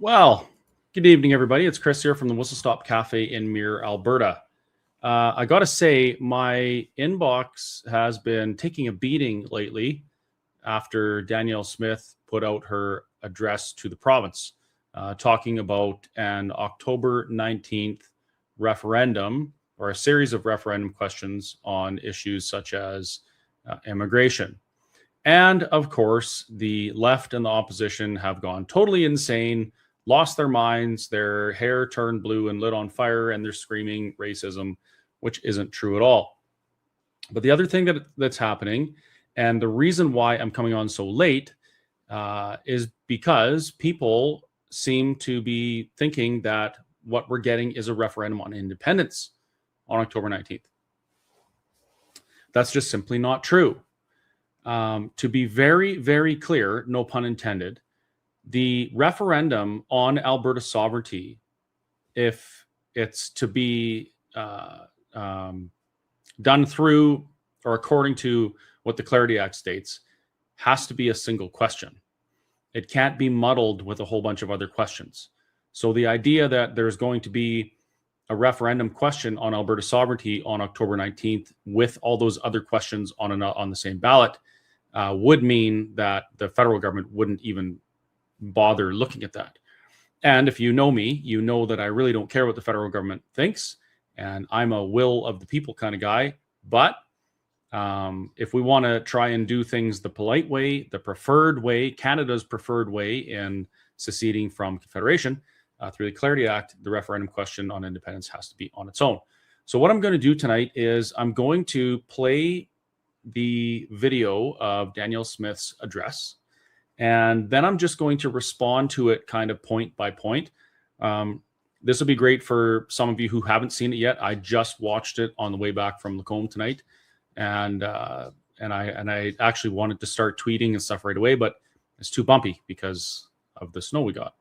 Well, good evening, everybody. It's Chris here from the Whistle Stop Cafe in Mirror, Alberta. I got to say, my inbox has been taking a beating lately after Danielle Smith put out her address to the province, talking about an October 19th referendum or a series of referendum questions on issues such as immigration. And of course, the left and the opposition have gone totally insane, lost their minds, their hair turned blue and lit on fire, and they're screaming racism, which isn't true at all. But the other thing that's happening, and the reason why I'm coming on so late, is because people seem to be thinking that what we're getting is a referendum on independence on October 19th. That's just simply not true. To be very, very clear, no pun intended, the referendum on Alberta sovereignty, if it's to be done through or according to what the Clarity Act states, has to be a single question. It can't be muddled with a whole bunch of other questions. So the idea that there's going to be a referendum question on Alberta sovereignty on October 19th with all those other questions on the same ballot would mean that the federal government wouldn't even bother looking at that. And if you know me, you know that I really don't care what the federal government thinks, and I'm a will of the people kind of guy. But if we want to try and do things the polite way, the preferred way, Canada's preferred way in seceding from Confederation through the Clarity Act, the referendum question on independence has to be on its own. So what I'm going to do tonight is I'm going to play the video of Danielle Smith's address, and then I'm just going to respond to it kind of point by point. This will be great for some of you who haven't seen it yet. I just watched it on the way back from Lacombe tonight, and I actually wanted to start tweeting and stuff right away, but it's too bumpy because of the snow we got.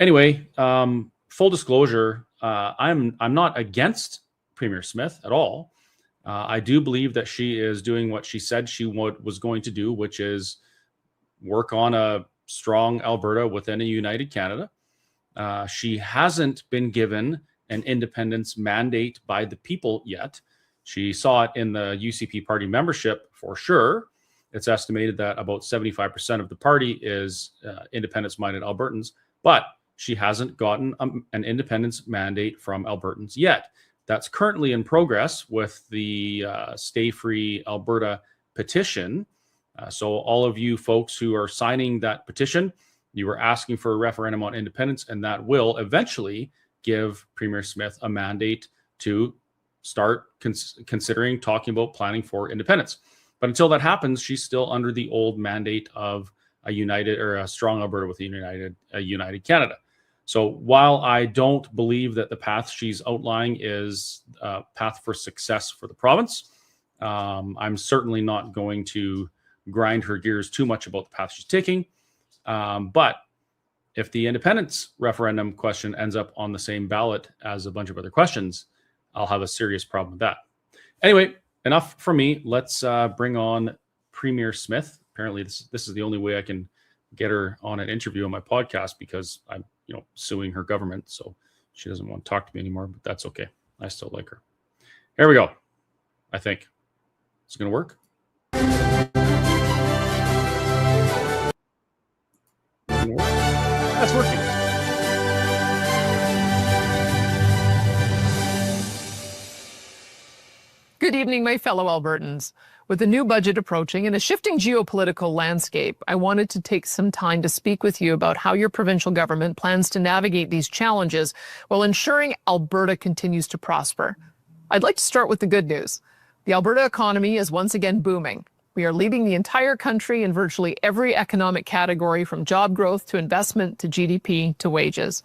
Anyway, full disclosure, I'm not against Premier Smith at all. I do believe that she is doing what she said she was going to do, which is work on a strong Alberta within a united Canada. She hasn't been given an independence mandate by the people yet. She saw it in the UCP party membership for sure. It's estimated that about 75% of the party is independence-minded Albertans, but she hasn't gotten an independence mandate from Albertans yet. That's currently in progress with the Stay Free Alberta petition. So all of you folks who are signing that petition, you are asking for a referendum on independence, and that will eventually give Premier Smith a mandate to start considering talking about planning for independence. But until that happens, she's still under the old mandate of a united or a strong Alberta with a united Canada. So while I don't believe that the path she's outlining is a path for success for the province, I'm certainly not going to grind her gears too much about the path she's taking. But if the independence referendum question ends up on the same ballot as a bunch of other questions, I'll have a serious problem with that. Anyway, enough from me. Let's bring on Premier Smith. Apparently, this is the only way I can get her on an interview on my podcast because I'm suing her government. So she doesn't want to talk to me anymore, but that's okay. I still like her. Here we go. I think it's going to work. That's working. Good evening, my fellow Albertans. With the new budget approaching and a shifting geopolitical landscape, I wanted to take some time to speak with you about how your provincial government plans to navigate these challenges while ensuring Alberta continues to prosper. I'd like to start with the good news. The Alberta economy is once again booming. We are leading the entire country in virtually every economic category, from job growth to investment to GDP to wages.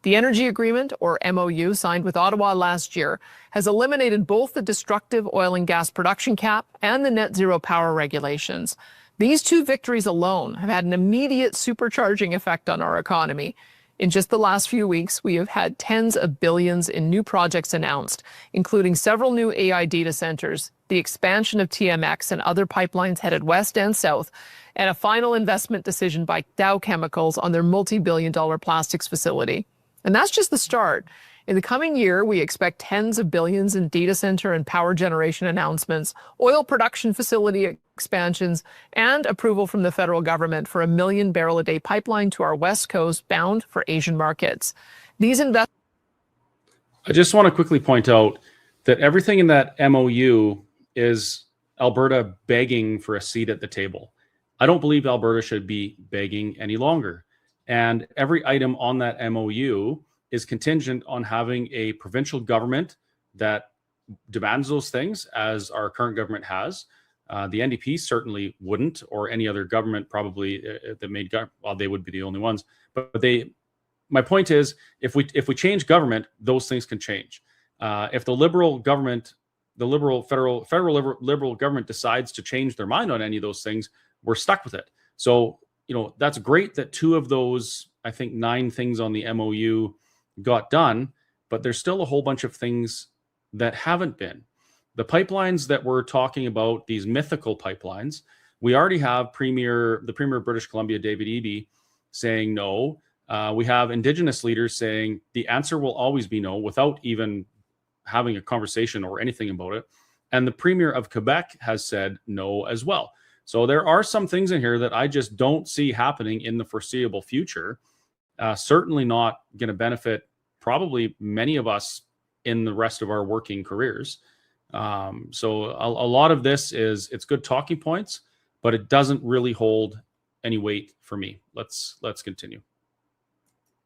The Energy Agreement, or MOU, signed with Ottawa last year, has eliminated both the destructive oil and gas production cap and the net zero power regulations. These two victories alone have had an immediate supercharging effect on our economy. In just the last few weeks, we have had tens of billions in new projects announced, including several new AI data centers, the the expansion of TMX and other pipelines headed west and south, and a final investment decision by Dow Chemicals on their multi-billion-dollar plastics facility. And that's just the start. In the coming year, we expect tens of billions in data center and power generation announcements, oil production facility expansions, and approval from the federal government for a 1 million barrel a day pipeline to our west coast bound for Asian markets. These investments. I just want to quickly point out that everything in that MOU is Alberta begging for a seat at the table. I don't believe Alberta should be begging any longer. And every item on that MOU is contingent on having a provincial government that demands those things, as our current government has. The NDP certainly wouldn't, or any other government probably that made well, they would be the only ones. But my point is, if we change government, those things can change. If the Liberal government, the federal Liberal government decides to change their mind on any of those things, we're stuck with it. So, that's great that 2 of those, I think 9 things on the MOU got done, but there's still a whole bunch of things that haven't been. The pipelines that we're talking about, these mythical pipelines, we already have the Premier of British Columbia, David Eby, saying no. We have Indigenous leaders saying the answer will always be no, without even having a conversation or anything about it. And the Premier of Quebec has said no as well. So there are some things in here that I just don't see happening in the foreseeable future. Certainly not going to benefit probably many of us in the rest of our working careers. So a lot of this it's good talking points, but it doesn't really hold any weight for me. Let's continue.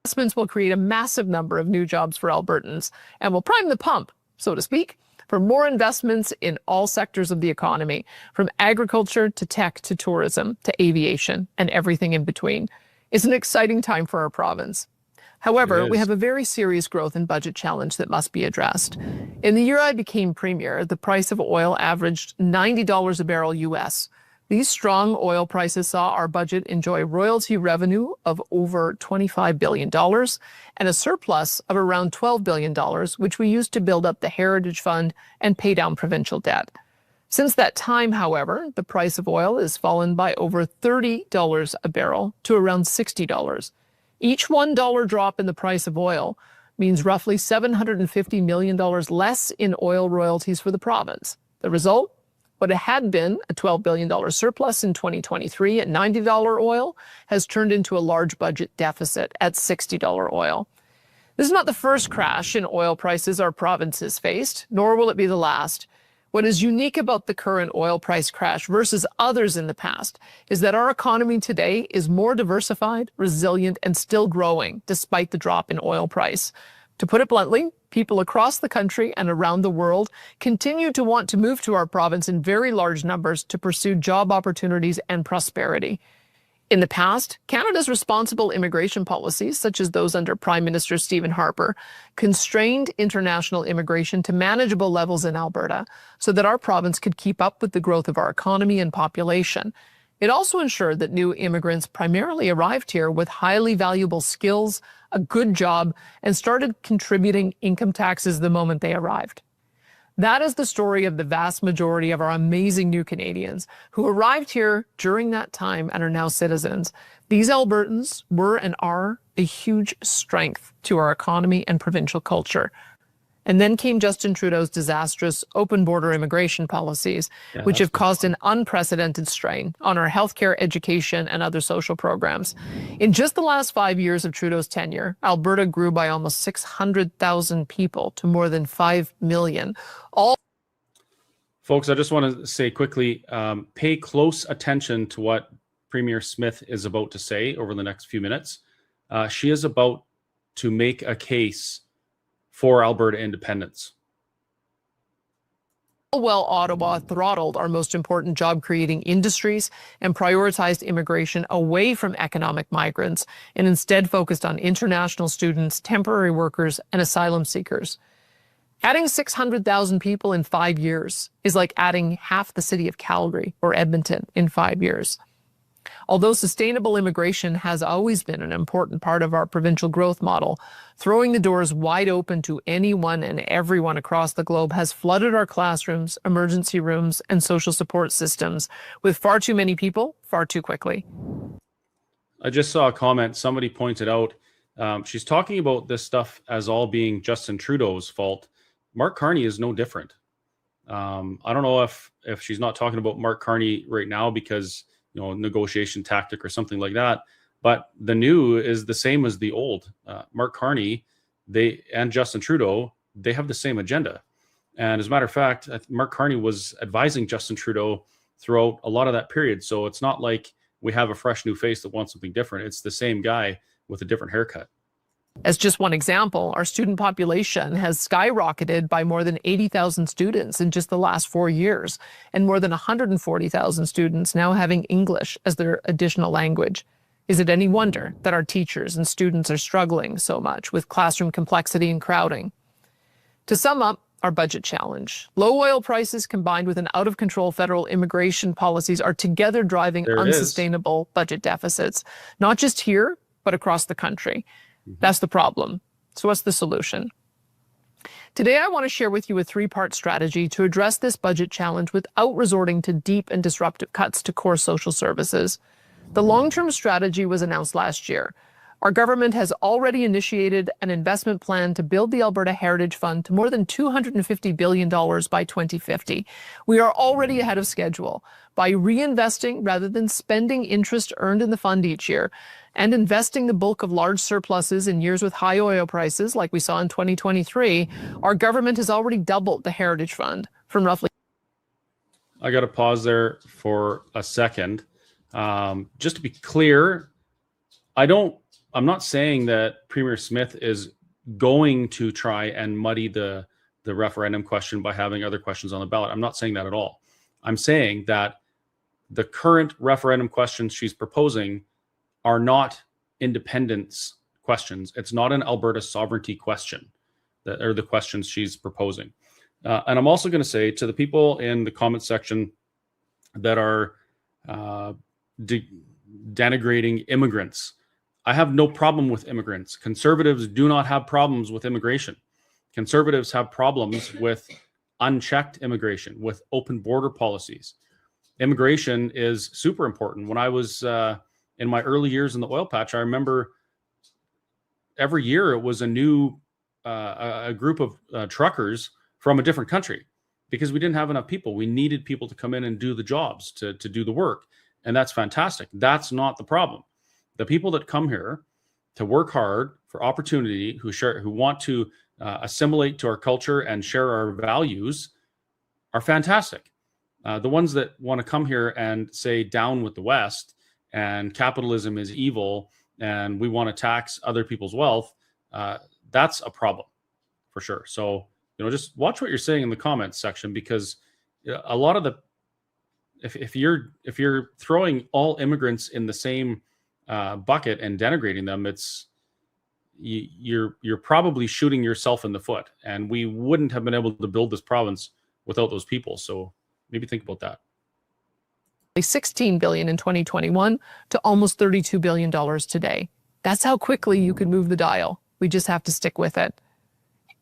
Investments will create a massive number of new jobs for Albertans and will prime the pump, so to speak, for more investments in all sectors of the economy, from agriculture to tech to tourism to aviation and everything in between. It's an exciting time for our province. However, we have a very serious growth and budget challenge that must be addressed. In the year I became premier, the price of oil averaged $90 a barrel US. These strong oil prices saw our budget enjoy royalty revenue of over $25 billion and a surplus of around $12 billion, which we used to build up the Heritage Fund and pay down provincial debt. Since that time, however, the price of oil has fallen by over $30 a barrel to around $60. Each $1 drop in the price of oil means roughly $750 million less in oil royalties for the province. The result? What had been a $12 billion surplus in 2023 at $90 oil has turned into a large budget deficit at $60 oil. This is not the first crash in oil prices our province has faced, nor will it be the last. What is unique about the current oil price crash versus others in the past is that our economy today is more diversified, resilient, and still growing despite the drop in oil price. To put it bluntly, people across the country and around the world continue to want to move to our province in very large numbers to pursue job opportunities and prosperity. In the past, Canada's responsible immigration policies, such as those under Prime Minister Stephen Harper, constrained international immigration to manageable levels in Alberta so that our province could keep up with the growth of our economy and population. It also ensured that new immigrants primarily arrived here with highly valuable skills, a good job, and started contributing income taxes the moment they arrived. That is the story of the vast majority of our amazing new Canadians who arrived here during that time and are now citizens. These Albertans were and are a huge strength to our economy and provincial culture. And then came Justin Trudeau's disastrous open border immigration policies, which have caused an unprecedented strain on our healthcare, education, and other social programs. In just the last 5 years of Trudeau's tenure, Alberta grew by almost 600,000 people to more than 5 million. Folks, I just want to say quickly, pay close attention to what Premier Smith is about to say over the next few minutes. She is about to make a case for Alberta independence. Well, Ottawa throttled our most important job-creating industries and prioritized immigration away from economic migrants and instead focused on international students, temporary workers, and asylum seekers. Adding 600,000 people in 5 years is like adding half the city of Calgary or Edmonton in 5 years. Although sustainable immigration has always been an important part of our provincial growth model, throwing the doors wide open to anyone and everyone across the globe has flooded our classrooms, emergency rooms, and social support systems with far too many people, far too quickly. I just saw a comment. Somebody pointed out she's talking about this stuff as all being Justin Trudeau's fault. Mark Carney is no different. I don't know if she's not talking about Mark Carney right now because, you know, negotiation tactic or something like that. But the new is the same as the old. Mark Carney, and Justin Trudeau, they have the same agenda. And as a matter of fact, Mark Carney was advising Justin Trudeau throughout a lot of that period. So it's not like we have a fresh new face that wants something different. It's the same guy with a different haircut. As just one example, our student population has skyrocketed by more than 80,000 students in just the last 4 years, and more than 140,000 students now having English as their additional language. Is it any wonder that our teachers and students are struggling so much with classroom complexity and crowding? To sum up our budget challenge, low oil prices combined with an out-of-control federal immigration policies are together driving unsustainable budget deficits, not just here, but across the country. That's the problem. So what's the solution? Today, I want to share with you a three-part strategy to address this budget challenge without resorting to deep and disruptive cuts to core social services. The long-term strategy was announced last year. Our government has already initiated an investment plan to build the Alberta Heritage Fund to more than $250 billion by 2050. We are already ahead of schedule by reinvesting rather than spending interest earned in the fund each year and investing the bulk of large surpluses in years with high oil prices like we saw in 2023. Our government has already doubled the Heritage Fund from roughly... I got to pause there for a second. Just to be clear, I'm not saying that Premier Smith is going to try and muddy the referendum question by having other questions on the ballot. I'm not saying that at all. I'm saying that the current referendum questions she's proposing are not independence questions. It's not an Alberta sovereignty question that are the questions she's proposing. And I'm also going to say to the people in the comment section that are denigrating immigrants, I have no problem with immigrants. Conservatives do not have problems with immigration. Conservatives have problems with unchecked immigration, with open border policies. Immigration is super important. When I was in my early years in the oil patch, I remember every year it was a new a group of truckers from a different country because we didn't have enough people. We needed people to come in and do the jobs, to do the work. And that's fantastic. That's not the problem. The people that come here to work hard for opportunity, who want to assimilate to our culture and share our values, are fantastic. The ones that want to come here and say down with the West and capitalism is evil and we want to tax other people's wealth, that's a problem for sure. So, just watch what you're saying in the comments section, because a lot of if you're throwing all immigrants in the same bucket and denigrating them, you're probably shooting yourself in the foot. And we wouldn't have been able to build this province without those people. So maybe think about that. $16 billion in 2021 to almost $32 billion today. That's how quickly you could move the dial. We just have to stick with it.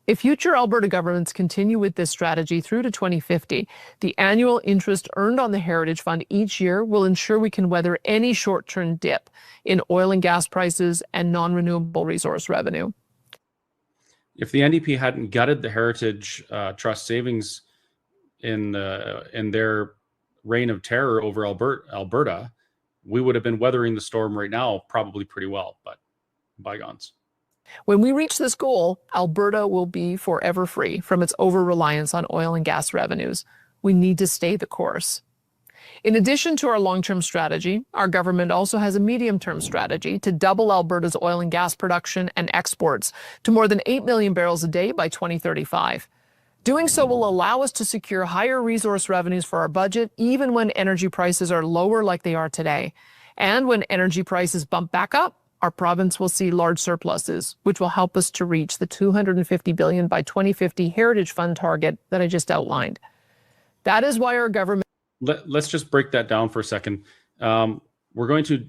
If future Alberta governments continue with this strategy through to 2050, the annual interest earned on the Heritage Fund each year will ensure we can weather any short-term dip in oil and gas prices and non-renewable resource revenue. If the NDP hadn't gutted the Heritage Trust savings in their reign of terror over Alberta, we would have been weathering the storm right now probably pretty well, but bygones. When we reach this goal, Alberta will be forever free from its over-reliance on oil and gas revenues. We need to stay the course. In addition to our long-term strategy, our government also has a medium-term strategy to double Alberta's oil and gas production and exports to more than 8 million barrels a day by 2035. Doing so will allow us to secure higher resource revenues for our budget, even when energy prices are lower like they are today. And when energy prices bump back up, our province will see large surpluses, which will help us to reach the $250 billion by 2050 Heritage Fund target that I just outlined. That is why our government... Let's just break that down for a second. we're going to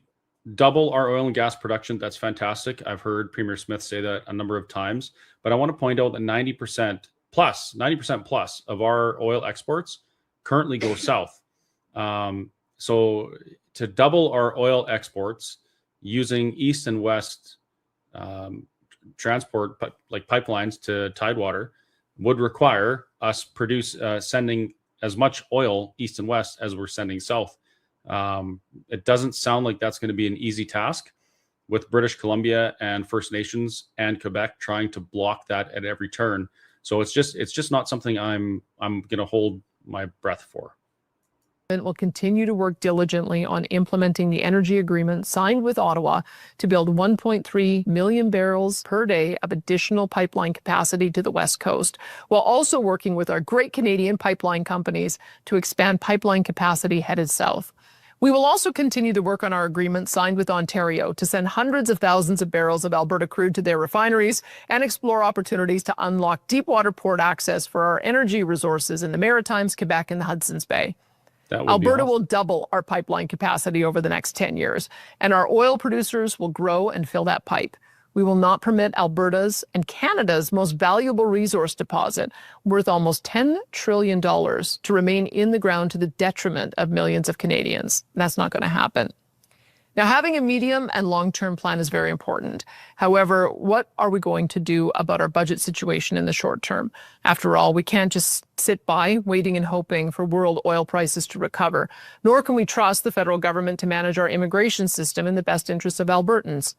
double our oil and gas production. That's fantastic. I've heard Premier Smith say that a number of times, but I want to point out that 90% plus of our oil exports currently go south. So to double our oil exports using east and west transport, like pipelines to Tidewater, would require us sending as much oil east and west as we're sending south. It doesn't sound like that's going to be an easy task, with British Columbia and First Nations and Quebec trying to block that at every turn. So it's just not something I'm going to hold my breath for. Will continue to work diligently on implementing the energy agreement signed with Ottawa to build 1.3 million barrels per day of additional pipeline capacity to the West Coast, while also working with our great Canadian pipeline companies to expand pipeline capacity headed south. We will also continue to work on our agreement signed with Ontario to send hundreds of thousands of barrels of Alberta crude to their refineries and explore opportunities to unlock deepwater port access for our energy resources in the Maritimes, Quebec, and the Hudson's Bay. Alberta will double our pipeline capacity over the next 10 years, and our oil producers will grow and fill that pipe. We will not permit Alberta's and Canada's most valuable resource deposit, worth almost $10 trillion, to remain in the ground to the detriment of millions of Canadians. That's not going to happen. Now, having a medium and long-term plan is very important. However, what are we going to do about our budget situation in the short term? After all, we can't just sit by waiting and hoping for world oil prices to recover, nor can we trust the federal government to manage our immigration system in the best interest of Albertans.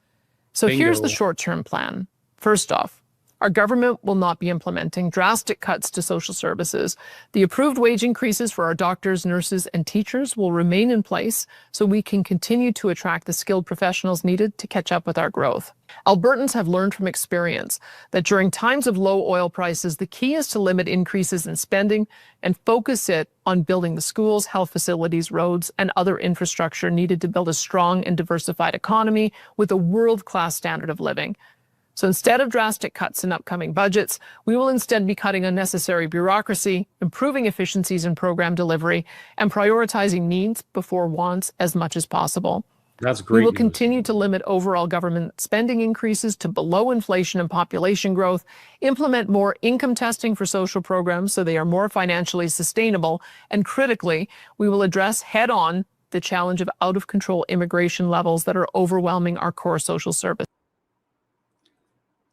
So here's the short-term plan. First off, our government will not be implementing drastic cuts to social services. The approved wage increases for our doctors, nurses, and teachers will remain in place so we can continue to attract the skilled professionals needed to catch up with our growth. Albertans have learned from experience that during times of low oil prices, the key is to limit increases in spending and focus it on building the schools, health facilities, roads, and other infrastructure needed to build a strong and diversified economy with a world-class standard of living. So instead of drastic cuts in upcoming budgets, we will instead be cutting unnecessary bureaucracy, improving efficiencies in program delivery, and prioritizing needs before wants as much as possible. That's great. We will continue to limit overall government spending increases to below inflation and population growth, implement more income testing for social programs so they are more financially sustainable, and critically, we will address head-on the challenge of out-of-control immigration levels that are overwhelming our core social services.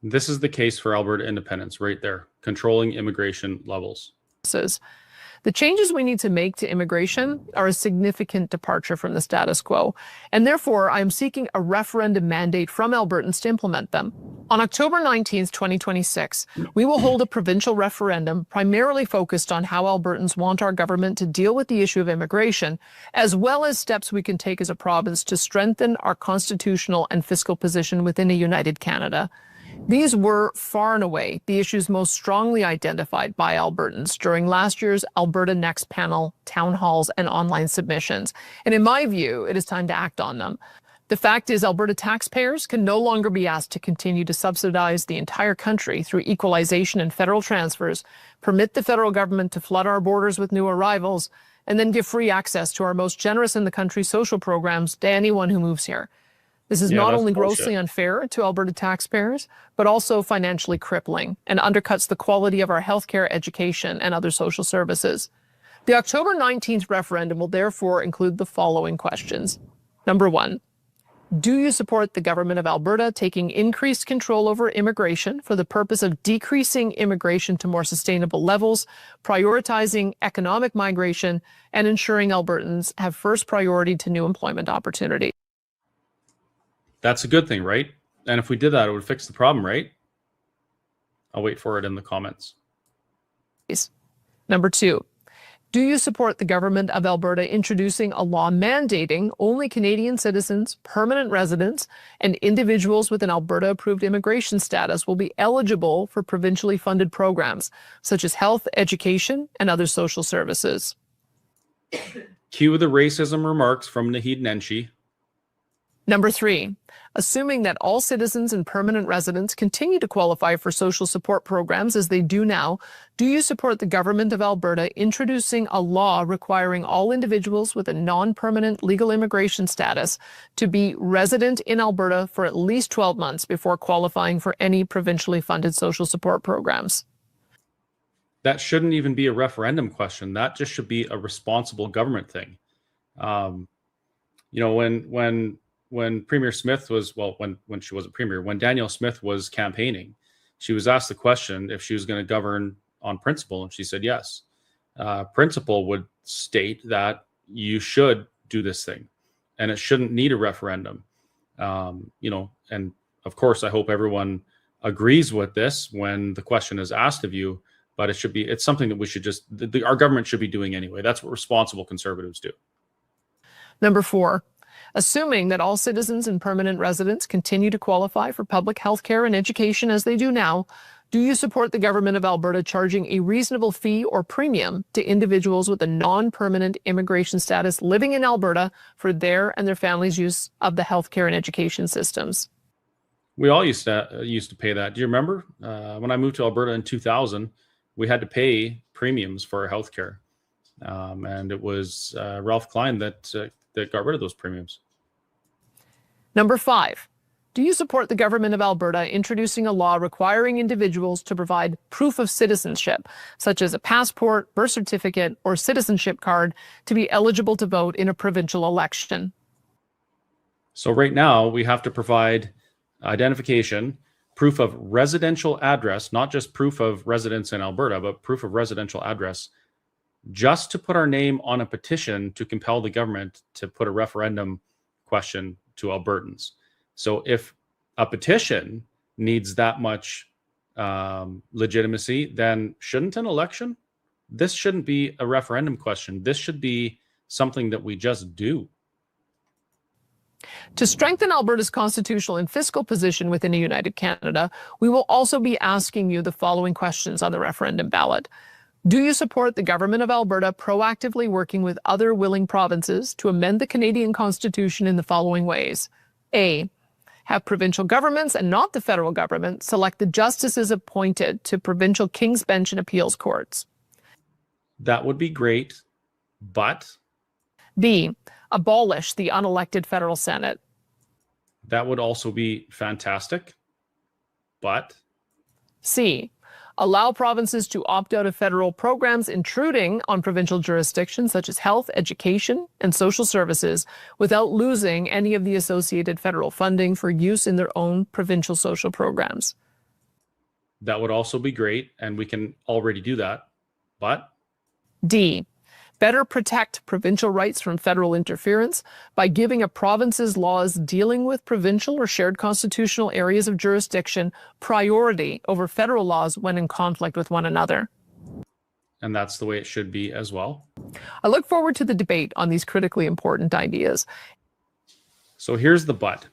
This is the case for Alberta independence right there, controlling immigration levels. The changes we need to make to immigration are a significant departure from the status quo, and therefore I am seeking a referendum mandate from Albertans to implement them. On October 19th, 2026, we will hold a provincial referendum primarily focused on how Albertans want our government to deal with the issue of immigration, as well as steps we can take as a province to strengthen our constitutional and fiscal position within a united Canada. These were far and away the issues most strongly identified by Albertans during last year's Alberta Next panel, town halls, and online submissions. And in my view, it is time to act on them. The fact is, Alberta taxpayers can no longer be asked to continue to subsidize the entire country through equalization and federal transfers, permit the federal government to flood our borders with new arrivals, and then give free access to our most generous in the country social programs to anyone who moves here. This is not only grossly unfair to Alberta taxpayers, but also financially crippling and undercuts the quality of our healthcare, education, and other social services. The October 19th referendum will therefore include the following questions. Number one, do you support the government of Alberta taking increased control over immigration for the purpose of decreasing immigration to more sustainable levels, prioritizing economic migration, and ensuring Albertans have first priority to new employment opportunities? That's a good thing, right? And if we did that, it would fix the problem, right? I'll wait for it in the comments. Number two, do you support the government of Alberta introducing a law mandating only Canadian citizens, permanent residents, and individuals with an Alberta-approved immigration status will be eligible for provincially funded programs, such as health, education, and other social services? Cue the racism remarks from Naheed Nenshi. Number 3, assuming that all citizens and permanent residents continue to qualify for social support programs as they do now, do you support the government of Alberta introducing a law requiring all individuals with a non-permanent legal immigration status to be resident in Alberta for at least 12 months before qualifying for any provincially funded social support programs? That shouldn't even be a referendum question. That just should be a responsible government thing. You know, when Premier Smith was, well, when she wasn't Premier, when Danielle Smith was campaigning, she was asked the question if she was going to govern on principle, and she said yes. Principle would state that you should do this thing, and it shouldn't need a referendum. You know, and of course, I hope everyone agrees with this when the question is asked of you, but it's something that we should just, our government should be doing anyway. That's what responsible conservatives do. Number 4, assuming that all citizens and permanent residents continue to qualify for public health care and education as they do now, do you support the government of Alberta charging a reasonable fee or premium to individuals with a non-permanent immigration status living in Alberta for their and their families' use of the healthcare and education systems? We all used to pay that. Do you remember when I moved to Alberta in 2000? We had to pay premiums for our healthcare, and it was Ralph Klein that got rid of those premiums. Number 5, do you support the government of Alberta introducing a law requiring individuals to provide proof of citizenship, such as a passport, birth certificate, or citizenship card, to be eligible to vote in a provincial election? So right now we have to provide identification, proof of residential address, not just proof of residence in Alberta, but proof of residential address, just to put our name on a petition to compel the government to put a referendum question to Albertans. So if a petition needs that much legitimacy, then shouldn't an election? This shouldn't be a referendum question. This should be something that we just do. To strengthen Alberta's constitutional and fiscal position within a united Canada, we will also be asking you the following questions on the referendum ballot. Do you support the government of Alberta proactively working with other willing provinces to amend the Canadian Constitution in the following ways? A, have provincial governments and not the federal government select the justices appointed to provincial King's Bench and appeals courts. That would be great, but... B, abolish the unelected federal Senate. That would also be fantastic, but... C, allow provinces to opt out of federal programs intruding on provincial jurisdictions such as health, education, and social services without losing any of the associated federal funding for use in their own provincial social programs. That would also be great, and we can already do that, but... D, better protect provincial rights from federal interference by giving a province's laws dealing with provincial or shared constitutional areas of jurisdiction priority over federal laws when in conflict with one another. And that's the way it should be as well. I look forward to the debate on these critically important ideas. So here's the but.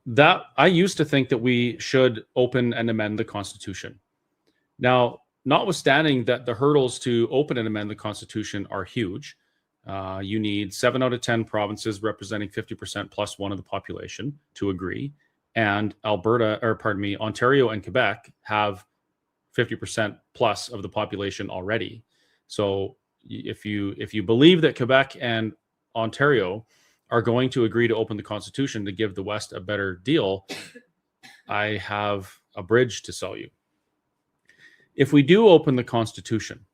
That I used to think that we should open and amend the Constitution. Now, notwithstanding that the hurdles to open and amend the Constitution are huge, you need 7 out of 10 provinces representing 50% plus one of the population to agree, and Ontario and Quebec have 50% plus of the population already. So if you believe that Quebec and Ontario are going to agree to open the Constitution to give the West a better deal, I have a bridge to sell you. If we do open the Constitution,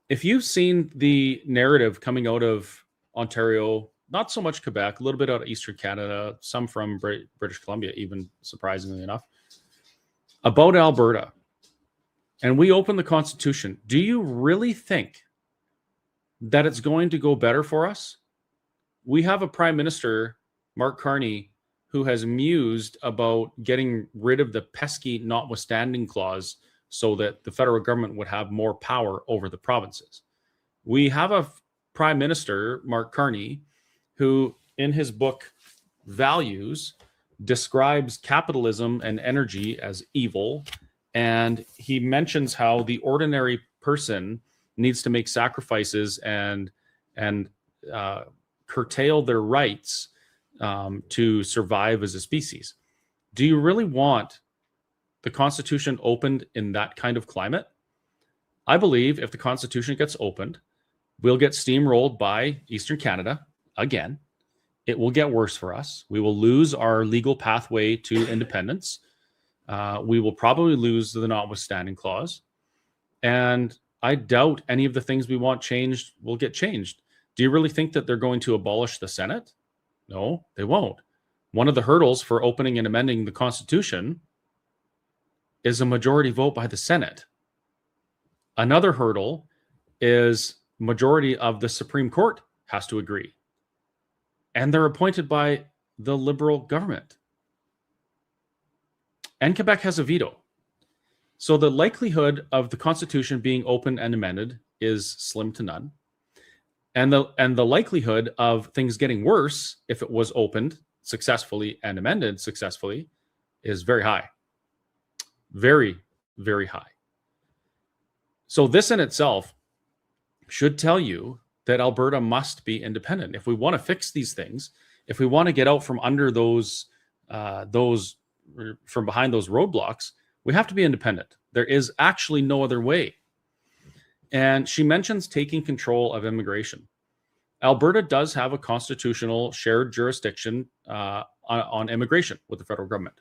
if you've seen the narrative coming out of Ontario, not so much Quebec, a little bit out of Eastern Canada, some from British Columbia, even surprisingly enough, about Alberta, and we open the Constitution, do you really think that it's going to go better for us? We have a Prime Minister, Mark Carney, who has mused about getting rid of the pesky notwithstanding clause so that the federal government would have more power over the provinces. We have a Prime Minister, Mark Carney, who in his book Values describes capitalism and energy as evil, and he mentions how the ordinary person needs to make sacrifices and curtail their rights to survive as a species. Do you really want the Constitution opened in that kind of climate? I believe if the Constitution gets opened, we'll get steamrolled by Eastern Canada again. It will get worse for us. We will lose our legal pathway to independence. We will probably lose the notwithstanding clause. And I doubt any of the things we want changed will get changed. Do you really think that they're going to abolish the Senate? No, they won't. One of the hurdles for opening and amending the Constitution is a majority vote by the Senate. Another hurdle is majority of the Supreme Court has to agree. And they're appointed by the Liberal government. And Quebec has a veto. So the likelihood of the Constitution being open and amended is slim to none. And the likelihood of things getting worse if it was opened successfully and amended successfully is very high. Very, very high. So this in itself should tell you that Alberta must be independent. If we want to fix these things, if we want to get out from under those from behind those roadblocks, we have to be independent. There is actually no other way. And she mentions taking control of immigration. Alberta does have a constitutional shared jurisdiction on immigration with the federal government.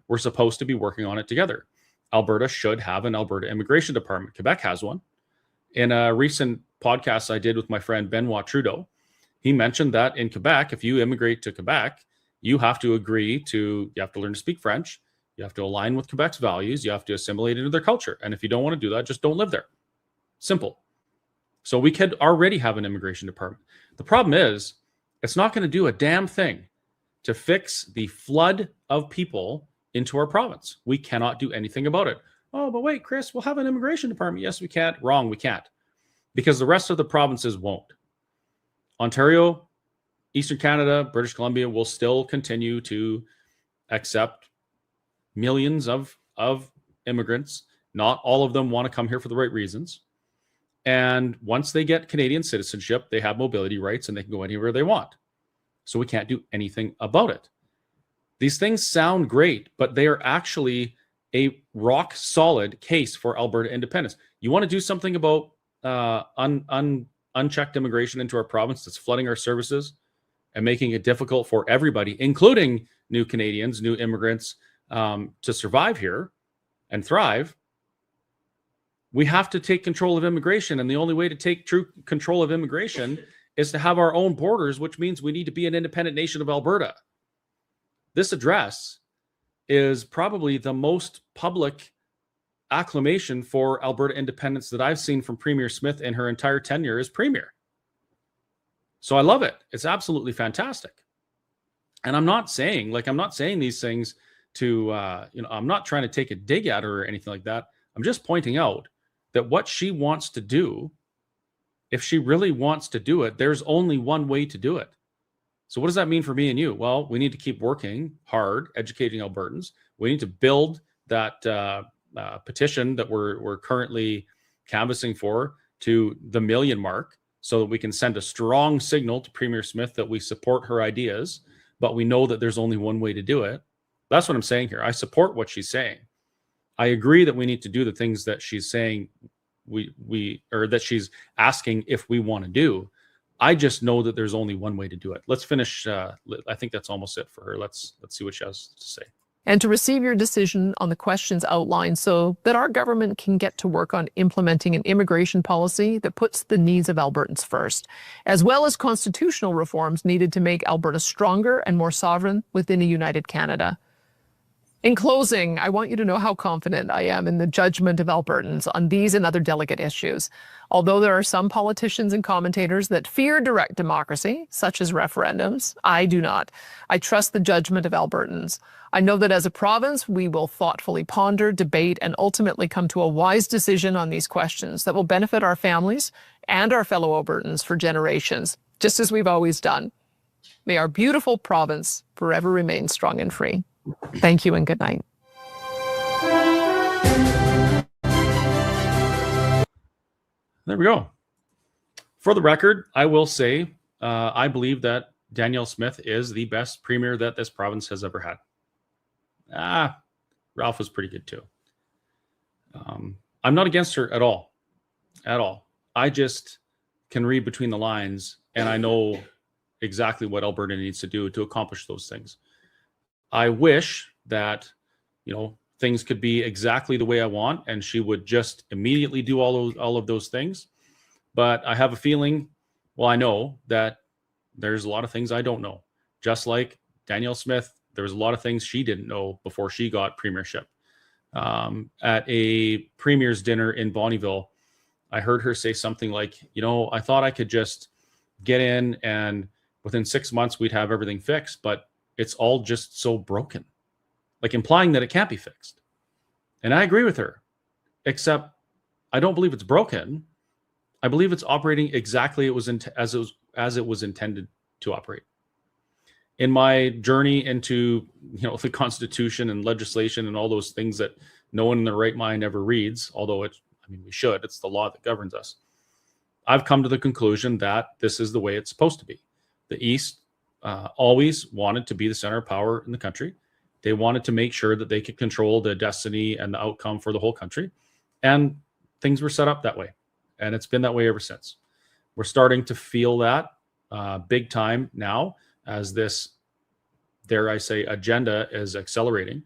We're supposed to be working on it together. Alberta should have an Alberta Immigration Department. Quebec has one. In a recent podcast I did with my friend Benoit Trudeau, he mentioned that in Quebec, if you immigrate to Quebec, you have to learn to speak French. You have to align with Quebec's values. You have to assimilate into their culture. And if you don't want to do that, just don't live there. Simple. So we could already have an immigration department. The problem is, it's not going to do a damn thing to fix the flood of people into our province. We cannot do anything about it. Oh, but wait, Chris, we'll have an immigration department. Yes, we can. Wrong, we can't. Because the rest of the provinces won't. Ontario, Eastern Canada, British Columbia will still continue to accept millions of immigrants. Not all of them want to come here for the right reasons. And once they get Canadian citizenship, they have mobility rights and they can go anywhere they want. So we can't do anything about it. These things sound great, but they are actually a rock solid case for Alberta independence. You want to do something about unchecked immigration into our province that's flooding our services and making it difficult for everybody, including new Canadians, new immigrants, to survive here and thrive. We have to take control of immigration. And the only way to take true control of immigration is to have our own borders, which means we need to be an independent nation of Alberta. This address is probably the most public acclamation for Alberta independence that I've seen from Premier Smith in her entire tenure as Premier. So I love it. It's absolutely fantastic. And I'm not saying these things to, I'm not trying to take a dig at her or anything like that. I'm just pointing out that what she wants to do, if she really wants to do it, there's only one way to do it. So what does that mean for me and you? Well, we need to keep working hard, educating Albertans. We need to build that petition that we're currently canvassing for to the 1 million mark so that we can send a strong signal to Premier Smith that we support her ideas, but we know that there's only one way to do it. That's what I'm saying here. I support what she's saying. I agree that we need to do the things that she's saying or that she's asking if we want to do. I just know that there's only one way to do it. Let's finish. I think that's almost it for her. Let's see what she has to say. And to receive your decision on the questions outlined so that our government can get to work on implementing an immigration policy that puts the needs of Albertans first, as well as constitutional reforms needed to make Alberta stronger and more sovereign within a united Canada. In closing, I want you to know how confident I am in the judgment of Albertans on these and other delicate issues. Although there are some politicians and commentators that fear direct democracy, such as referendums, I do not. I trust the judgment of Albertans. I know that as a province, we will thoughtfully ponder, debate, and ultimately come to a wise decision on these questions that will benefit our families and our fellow Albertans for generations, just as we've always done. May our beautiful province forever remain strong and free. Thank you and good night. There we go. For the record, I will say I believe that Danielle Smith is the best premier that this province has ever had. Ralph was pretty good too. I'm not against her at all. At all. I just can read between the lines, and I know exactly what Alberta needs to do to accomplish those things. I wish that, things could be exactly the way I want, and she would just immediately do all of those things. But I have a feeling, I know that there's a lot of things I don't know. Just like Danielle Smith, there was a lot of things she didn't know before she got premiership. At a premier's dinner in Bonnyville, I heard her say something like, I thought I could just get in and within 6 months we'd have everything fixed, but it's all just so broken, like implying that it can't be fixed. And I agree with her, except I don't believe it's broken. I believe it's operating exactly as it was intended to operate. In my journey into the Constitution and legislation and all those things that no one in their right mind ever reads, although we should, it's the law that governs us. I've come to the conclusion that this is the way it's supposed to be. The East always wanted to be the center of power in the country. They wanted to make sure that they could control the destiny and the outcome for the whole country. And things were set up that way. And it's been that way ever since. We're starting to feel that big time now as this, dare I say, agenda is accelerating,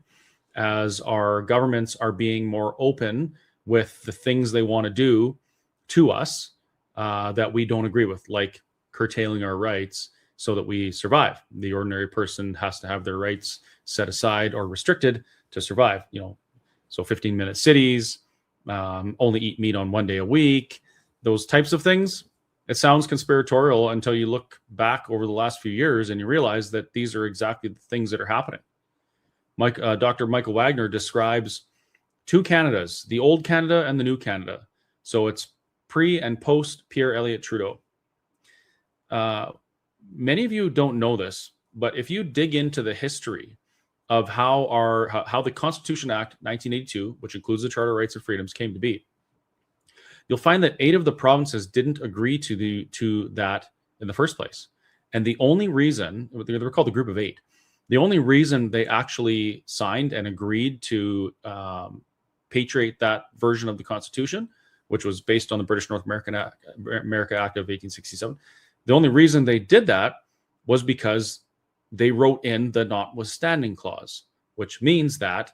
as our governments are being more open with the things they want to do to us that we don't agree with, like curtailing our rights so that we survive. The ordinary person has to have their rights set aside or restricted to survive. So 15-minute cities, only eat meat on 1 day a week, those types of things. It sounds conspiratorial until you look back over the last few years and you realize that these are exactly the things that are happening. Dr. Michael Wagner describes two Canadas, the old Canada and the new Canada. So it's pre and post Pierre Elliott Trudeau. Many of you don't know this, but if you dig into the history of how the Constitution Act 1982, which includes the Charter of Rights and Freedoms, came to be, you'll find that 8 of the provinces didn't agree to that in the first place. And the only reason, they were called the Group of 8, the only reason they actually signed and agreed to patriate that version of the Constitution, which was based on the British North America Act of 1867, the only reason they did that was because they wrote in the notwithstanding clause, which means that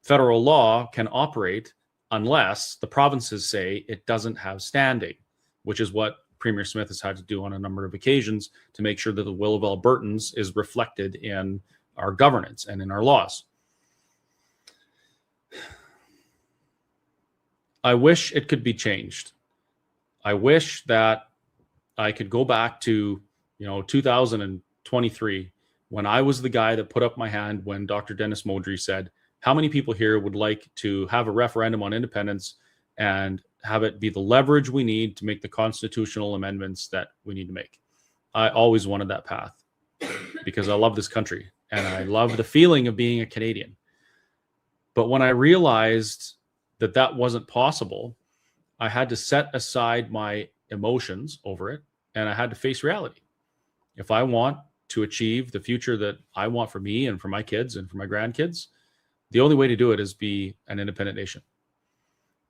federal law can operate unless the provinces say it doesn't have standing, which is what Premier Smith has had to do on a number of occasions to make sure that the will of Albertans is reflected in our governance and in our laws. I wish it could be changed. I wish that I could go back to 2023 when I was the guy that put up my hand when Dr. Dennis Modry said, how many people here would like to have a referendum on independence and have it be the leverage we need to make the constitutional amendments that we need to make? I always wanted that path because I love this country and I love the feeling of being a Canadian. But when I realized that that wasn't possible, I had to set aside my emotions over it and I had to face reality. If I want to achieve the future that I want for me and for my kids and for my grandkids, the only way to do it is be an independent nation.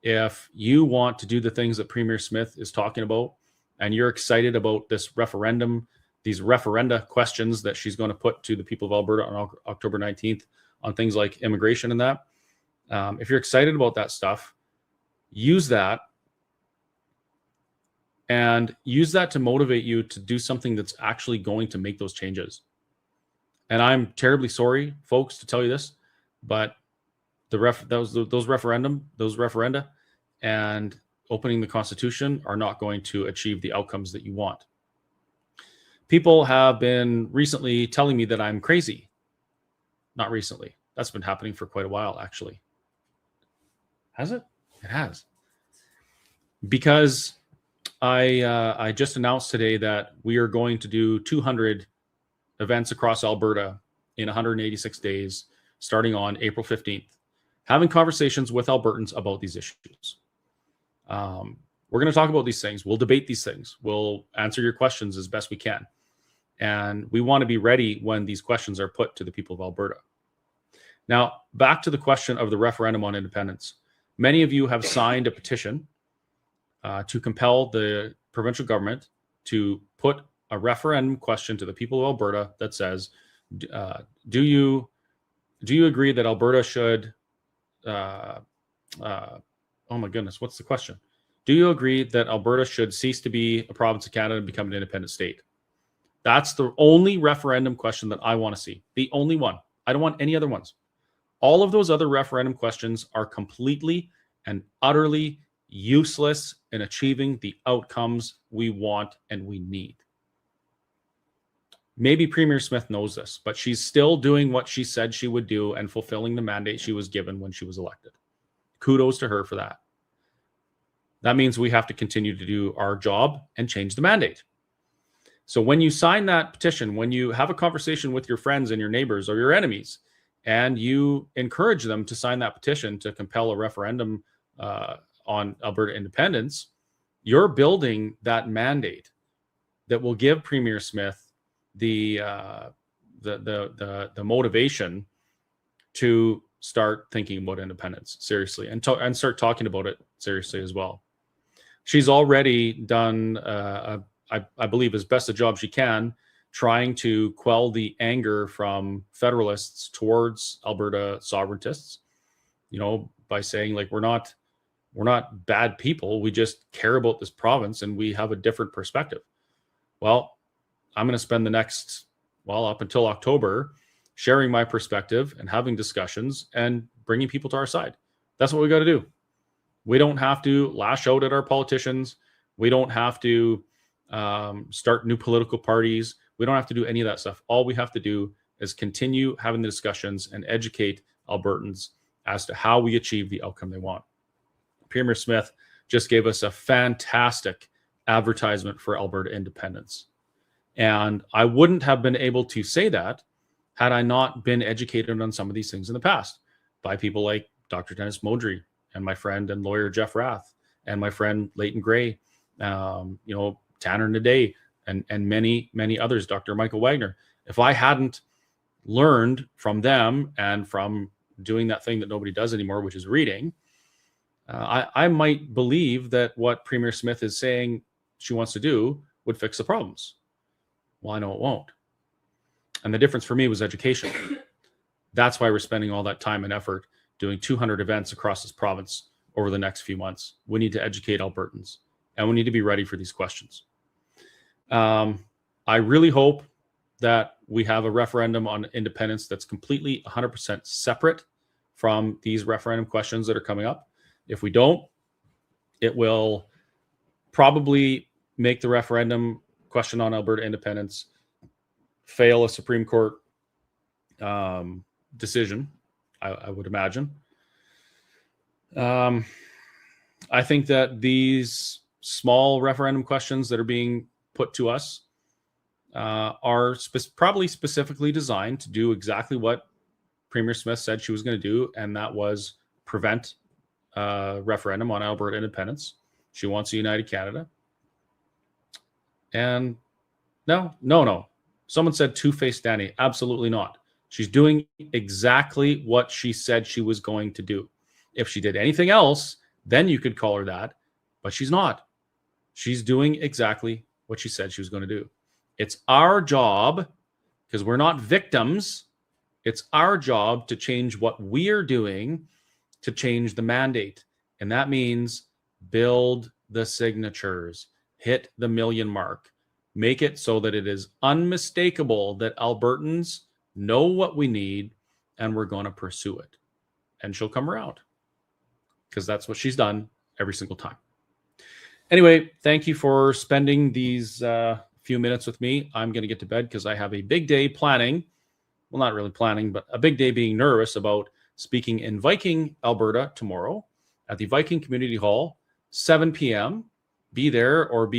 If you want to do the things that Premier Smith is talking about, and you're excited about this referendum, these referenda questions that she's going to put to the people of Alberta on October 19th on things like immigration and that, if you're excited about that stuff, use that and use that to motivate you to do something that's actually going to make those changes. And I'm terribly sorry, folks, to tell you this, but those referenda and opening the Constitution are not going to achieve the outcomes that you want. People have been recently telling me that I'm crazy. Not recently. That's been happening for quite a while, actually. Has it? It has. Because I just announced today that we are going to do 200 events across Alberta in 186 days, starting on April 15th, having conversations with Albertans about these issues. We're going to talk about these things. We'll debate these things. We'll answer your questions as best we can. And we want to be ready when these questions are put to the people of Alberta. Now, back to the question of the referendum on independence. Many of you have signed a petition to compel the provincial government to put a referendum question to the people of Alberta that says, do you agree that Alberta should, oh my goodness, what's the question? Do you agree that Alberta should cease to be a province of Canada and become an independent state? That's the only referendum question that I want to see. The only one. I don't want any other ones. All of those other referendum questions are completely and utterly useless in achieving the outcomes we want and we need. Maybe Premier Smith knows this, but she's still doing what she said she would do and fulfilling the mandate she was given when she was elected. Kudos to her for that. That means we have to continue to do our job and change the mandate. So when you sign that petition, when you have a conversation with your friends and your neighbors or your enemies, and you encourage them to sign that petition to compel a referendum on Alberta independence, you're building that mandate that will give Premier Smith the motivation to start thinking about independence seriously and start talking about it seriously as well. She's already done, I believe, as best a job she can, trying to quell the anger from federalists towards Alberta sovereigntists, by saying, like, we're not bad people. We just care about this province and we have a different perspective. Well, I'm going to spend the next, up until October, sharing my perspective and having discussions and bringing people to our side. That's what we got to do. We don't have to lash out at our politicians. We don't have to start new political parties. We don't have to do any of that stuff. All we have to do is continue having the discussions and educate Albertans as to how we achieve the outcome they want. Premier Smith just gave us a fantastic advertisement for Alberta independence. And I wouldn't have been able to say that had I not been educated on some of these things in the past by people like Dr. Dennis Modry and my friend and lawyer Jeff Rath and my friend Leighton Gray, Tanner Naday, and many, many others, Dr. Michael Wagner. If I hadn't learned from them and from doing that thing that nobody does anymore, which is reading, I might believe that what Premier Smith is saying she wants to do would fix the problems. Well, I know it won't. And the difference for me was education. That's why we're spending all that time and effort doing 200 events across this province over the next few months. We need to educate Albertans, and we need to be ready for these questions. I really hope that we have a referendum on independence that's completely 100% separate from these referendum questions that are coming up. If we don't, it will probably make the referendum question on Alberta independence fail a Supreme Court decision, I would imagine. I think that these small referendum questions that are being put to us are probably specifically designed to do exactly what Premier Smith said she was going to do, and that was prevent referendum on Alberta independence. She wants a united Canada. And no. Someone said two-faced Danny. Absolutely not. She's doing exactly what she said she was going to do. If she did anything else, then you could call her that, but she's not. She's doing exactly what she said she was going to do. It's our job, because we're not victims, it's our job to change what we're doing to change the mandate. And that means build the signatures, hit the 1 million mark, make it so that it is unmistakable that Albertans know what we need and we're going to pursue it. And she'll come around, because that's what she's done every single time. Anyway, thank you for spending these few minutes with me. I'm going to get to bed because I have a big day planning. Well, not really planning, but a big day being nervous about speaking in Viking, Alberta tomorrow at the Viking Community Hall, 7 p.m. Be there or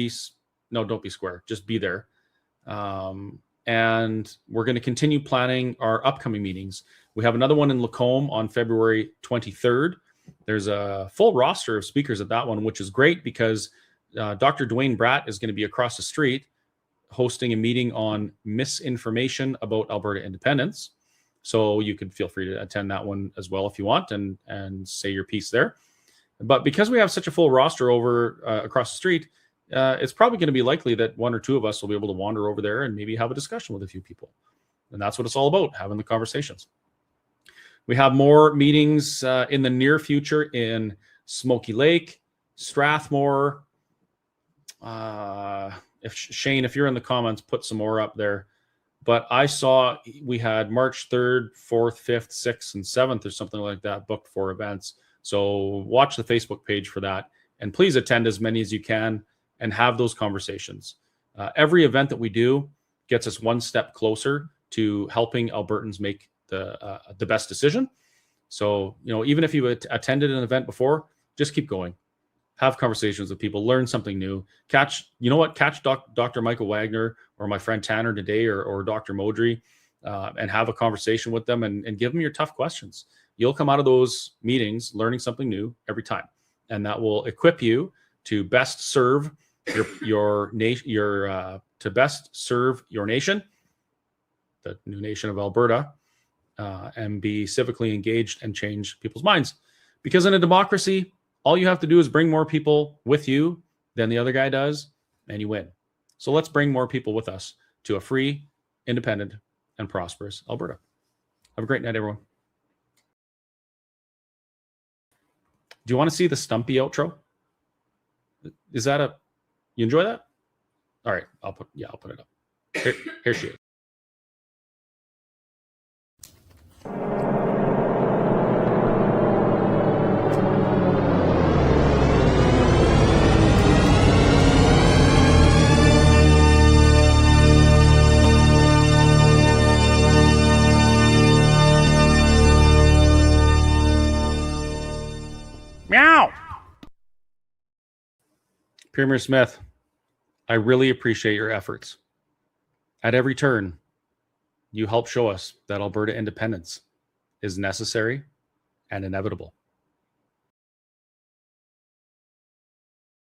don't be square. Just be there. And we're going to continue planning our upcoming meetings. We have another one in Lacombe on February 23rd. There's a full roster of speakers at that one, which is great because Dr. Dwayne Bratt is going to be across the street hosting a meeting on misinformation about Alberta independence. So you could feel free to attend that one as well if you want and say your piece there. But because we have such a full roster over across the street, it's probably going to be likely that one or two of us will be able to wander over there and maybe have a discussion with a few people. And that's what it's all about, having the conversations. We have more meetings in the near future in Smoky Lake, Strathmore. Shane, if you're in the comments, put some more up there. But I saw we had March 3rd, 4th, 5th, 6th, and 7th or something like that booked for events. So watch the Facebook page for that. And please attend as many as you can and have those conversations. Every event that we do gets us one step closer to helping Albertans make the best decision. So, even if you attended an event before, just keep going. Have conversations with people, learn something new. Catch Dr. Michael Wagner or my friend Tanner today or Dr. Modry and have a conversation with them and give them your tough questions. You'll come out of those meetings learning something new every time. And that will equip you to best serve your nation, to best serve your nation, the new nation of Alberta, and be civically engaged and change people's minds. Because in a democracy, all you have to do is bring more people with you than the other guy does, and you win. So let's bring more people with us to a free, independent, and prosperous Alberta. Have a great night, everyone. Do you want to see the Stumpy outro? Is that you enjoy that? All right, I'll put it up. Here she is. Meow. Premier Smith, I really appreciate your efforts. At every turn, you help show us that Alberta independence is necessary and inevitable.